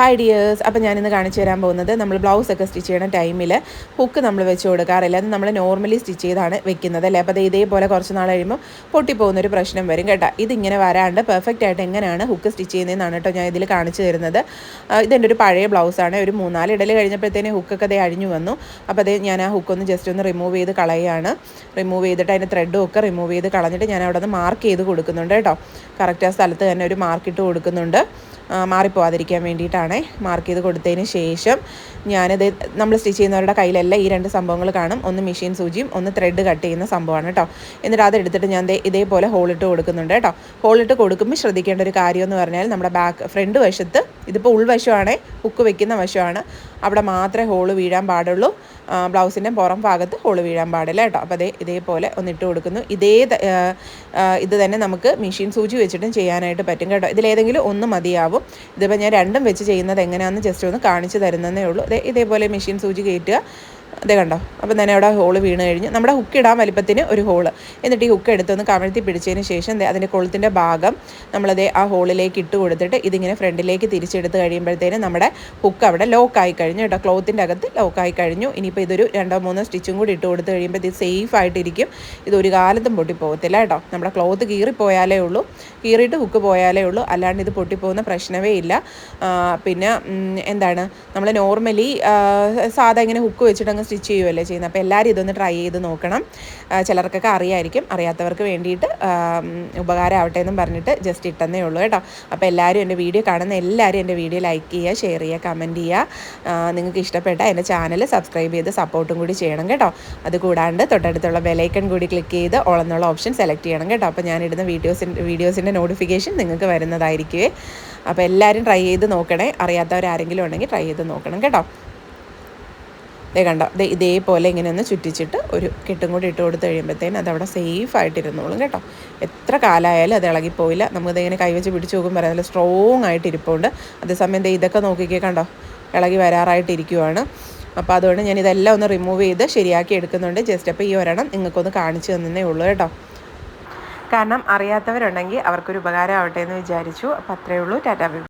Hi dears, അപ്പോൾ ഞാനിന്ന് കാണിച്ചു തരാൻ പോകുന്നത് നമ്മൾ ബ്ലൗസൊക്കെ സ്റ്റിച്ച് ചെയ്യുന്ന ടൈമിൽ ഹുക്ക് നമ്മൾ വെച്ച് കൊടുക്കാറില്ല. അത് നമ്മൾ നോർമലി സ്റ്റിച്ച് ചെയ്താണ് വെക്കുന്നത് അല്ലേ. അപ്പോൾ അത് ഇതേപോലെ കുറച്ച് നാൾ കഴിയുമ്പോൾ പൊട്ടിപ്പോകുന്നൊരു പ്രശ്നം വരും കേട്ടോ. ഇതിങ്ങനെ വരാണ്ട് പെർഫെക്റ്റ് ആയിട്ട് എങ്ങനെയാണ് ഹുക്ക് സ്റ്റിച്ച് ചെയ്യുന്നതെന്നാണ് കേട്ടോ ഞാൻ ഇതിൽ കാണിച്ചു തരുന്നത്. ഇതെൻ്റെ ഒരു പഴയ ബ്ലൗസാണ്. ഒരു 3-4 ഇടൽ കഴിഞ്ഞപ്പോഴത്തേന് ഹുക്കൊക്കെ അതേ അഴിഞ്ഞു വന്നു. അപ്പോൾ അതേ ഞാൻ ആ ഹുക്കൊന്ന് ജസ്റ്റ് ഒന്ന് റിമൂവ് ചെയ്ത് കളയുകയാണ്. റിമൂവ് ചെയ്തിട്ട് അതിൻ്റെ ത്രെഡും ഒക്കെ റിമൂവ് ചെയ്ത് കളഞ്ഞിട്ട് ഞാൻ അവിടെ നിന്ന് മാർക്ക് ചെയ്ത് കൊടുക്കുന്നുണ്ട് കേട്ടോ. കറക്റ്റ് ആ സ്ഥലത്ത് തന്നെ ഒരു മാർക്കിട്ട് കൊടുക്കുന്നുണ്ട്, മാറിപ്പോവാതിരിക്കാൻ വേണ്ടിയിട്ടാണ്. മാർക്ക് ചെയ്ത് കൊടുത്തതിന് ശേഷം ഞാനിത് നമ്മൾ സ്റ്റിച്ച് ചെയ്യുന്നവരുടെ കയ്യിലെല്ലാം ഈ 2 സംഭവങ്ങൾ കാണും. ഒന്ന് മെഷീൻ സൂചിയും ഒന്ന് ത്രെഡ് കട്ട് ചെയ്യുന്ന സംഭവമാണ് കേട്ടോ. എന്നിട്ട് അതെടുത്തിട്ട് ഞാൻ ഇതേപോലെ ഹോളിട്ട് കൊടുക്കുന്നുണ്ട് കേട്ടോ. ഹോളിട്ട് കൊടുക്കുമ്പോൾ ശ്രദ്ധിക്കേണ്ട ഒരു കാര്യം എന്ന് പറഞ്ഞാൽ നമ്മുടെ ഫ്രണ്ട് വശത്ത്, ഇതിപ്പോൾ ഉൾവശമാണ്, ഹുക്ക് വെക്കുന്ന വശമാണ്, അവിടെ മാത്രമേ ഹോള് വീഴാൻ പാടുള്ളൂ. ബ്ലൗസിൻ്റെ പുറം ഭാഗത്ത് ഹോള് വീഴാൻ പാടില്ല കേട്ടോ. അപ്പോൾ ഇതേപോലെ ഒന്നിട്ട് കൊടുക്കുന്നു. ഇത് തന്നെ നമുക്ക് മെഷീൻ സൂചി വെച്ചിട്ടും ചെയ്യാനായിട്ട് പറ്റും കേട്ടോ. ഇതിലേതെങ്കിലും ഒന്ന് മതിയാവും. ഇതിപ്പോൾ ഞാൻ രണ്ടും വെച്ച് ചെയ്യുന്നത് എങ്ങനെയാണെന്ന് ജസ്റ്റ് ഒന്ന് കാണിച്ചു തരുന്നതേ ഉള്ളൂ. ഇതേപോലെ മെഷീൻ സൂചി കയറ്റുക. അതേ കണ്ടോ. അപ്പം തന്നെ അവിടെ ഹോള് വീണ് കഴിഞ്ഞ് നമ്മുടെ ഹുക്ക് ഇടാൻ വലിപ്പത്തിന് ഒരു ഹോള്. എന്നിട്ട് ഈ ഹുക്ക് എടുത്തൊന്ന് കമഴ്ത്തി പിടിച്ചതിന് ശേഷം അതിൻ്റെ കൊളുത്തിൻ്റെ ഭാഗം നമ്മളതേ ആ ഹോളിലേക്ക് ഇട്ട് കൊടുത്തിട്ട് ഇതിങ്ങനെ ഫ്രണ്ടിലേക്ക് തിരിച്ചെടുത്ത് കഴിയുമ്പോഴത്തേനും നമ്മുടെ ഹുക്ക് അവിടെ ലോക്കായി കഴിഞ്ഞു കേട്ടോ. ക്ലോത്തിൻ്റെ അകത്ത് ലോക്കായി കഴിഞ്ഞു. ഇനിയിപ്പോൾ ഇതൊരു 2-3 സ്റ്റിച്ചും കൂടി ഇട്ട് കൊടുത്ത് കഴിയുമ്പോൾ ഇത് സേഫ് ആയിട്ടിരിക്കും. ഇതൊരു കാലത്തും പൊട്ടിപ്പോകത്തില്ല കേട്ടോ. നമ്മുടെ ക്ലോത്ത് കീറിപ്പോയാലേ ഉള്ളൂ, കീറിയിട്ട് ഹുക്ക് പോയാലേ ഉള്ളൂ, അല്ലാണ്ട് ഇത് പൊട്ടിപ്പോകുന്ന പ്രശ്നമേ ഇല്ല. പിന്നെ എന്താണ്, നമ്മൾ നോർമലി സാധാ ഇങ്ങനെ ഹുക്ക് വെച്ചിട്ട് സ്റ്റിച്ച് ചെയ്യുമല്ലേ ചെയ്യുന്നത്. അപ്പോൾ എല്ലാവരും ഇതൊന്ന് ട്രൈ ചെയ്ത് നോക്കണം. ചിലർക്കൊക്കെ അറിയായിരിക്കും, അറിയാത്തവർക്ക് വേണ്ടിയിട്ട് ഉപകാരമാവട്ടെ എന്നും പറഞ്ഞിട്ട് ജസ്റ്റ് ഇട്ടെന്നേ ഉള്ളൂ കേട്ടോ. അപ്പോൾ എല്ലാവരും എൻ്റെ വീഡിയോ കാണുന്ന എല്ലാവരും എൻ്റെ വീഡിയോ ലൈക്ക് ചെയ്യുക, ഷെയർ ചെയ്യുക, കമൻറ്റ് ചെയ്യുക. നിങ്ങൾക്ക് ഇഷ്ടപ്പെട്ട എൻ്റെ ചാനൽ സബ്സ്ക്രൈബ് ചെയ്ത് സപ്പോർട്ടും കൂടി ചെയ്യണം കേട്ടോ. അതുകൂടാണ്ട് തൊട്ടടുത്തുള്ള ബെലൈക്കൺ കൂടി ക്ലിക്ക് ചെയ്ത് ഓൾ എന്നുള്ള ഓപ്ഷൻ സെലക്ട് ചെയ്യണം കേട്ടോ. അപ്പോൾ ഞാനിടുന്ന വീഡിയോസിൻ്റെ നോട്ടിഫിക്കേഷൻ നിങ്ങൾക്ക് വരുന്നതായിരിക്കുമേ. അപ്പോൾ എല്ലാവരും ട്രൈ ചെയ്ത് നോക്കണേ. അറിയാത്തവരാരെങ്കിലും ഉണ്ടെങ്കിൽ ട്രൈ ചെയ്ത് നോക്കണം കേട്ടോ. കണ്ടോ, ഇതേപോലെ ഇങ്ങനെ ഒന്ന് ചുറ്റിച്ചിട്ട് ഒരു കെട്ടും കൂടി ഇട്ട് കൊടുത്ത് കഴിയുമ്പോഴത്തേനും അതവിടെ സേഫ് ആയിട്ടിരുന്നോളും കേട്ടോ. എത്ര കാലമായാലും അത് ഇളകിപ്പോയില്ല. നമുക്കിതിങ്ങനെ കൈവച്ച് പിടിച്ച് നോക്കുമ്പോൾ നല്ല സ്ട്രോങ് ആയിട്ട് ഇരിപ്പുണ്ട്. അതേസമയം ഇതൊക്കെ നോക്കിക്കേ കണ്ടോ, ഇളകി വരാറായിട്ടിരിക്കുവാണ്. അപ്പോൾ അതുകൊണ്ട് ഞാൻ ഇതെല്ലാം ഒന്ന് റിമൂവ് ചെയ്ത് ശരിയാക്കി എടുക്കുന്നുണ്ട്. ജസ്റ്റ് അപ്പോൾ ഈ ഒരെണ്ണം നിങ്ങൾക്കൊന്ന് കാണിച്ചു തന്നേ ഉള്ളൂ കേട്ടോ. കാരണം അറിയാത്തവരുണ്ടെങ്കിൽ അവർക്കൊരു ഉപകാരം ആവട്ടെ എന്ന് വിചാരിച്ചു. അപ്പോൾ അത്രയേ ഉള്ളൂ. ടാറ്റാ.